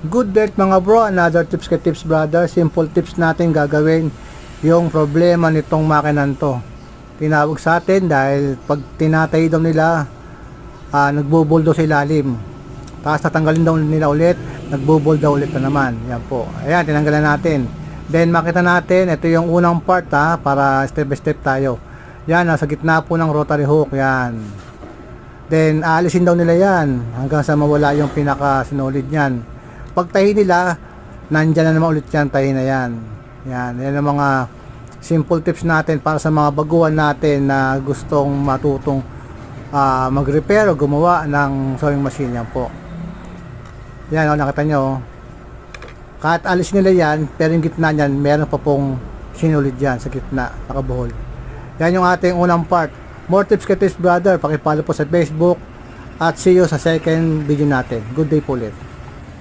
Good day mga bro, another tips kay Tips Brother. Simple tips natin gagawin yung problema nitong makinan to. Tinawag sa atin dahil pag tinatay daw nila, nagbubol daw sa ilalim. Tapos tatanggalin daw nila ulit, nagbubol daw ulit na naman. Yan po. Ayan, tinanggalan natin. Then makita natin, ito yung unang part para step by step tayo. Yan, nasa gitna po ng rotary hook. Yan. Then aalisin daw nila yan hanggang sa mawala yung pinaka sinulid niyan. Pag tahi nila, nandyan na naman ulit yan, tahi na yan. Yan ang mga simple tips natin para sa mga baguhan natin na gustong matutong mag-repair o gumawa ng sewing machine. Yan po. Yan, nakita nyo. Kahit alis nila yan, pero yung gitna niyan, meron pa pong sinulid yan sa gitna, nakabuhol. Yan yung ating unang part. More tips kay Tips Brother, pakipalo po sa Facebook at see you sa second video natin. Good day po ulit.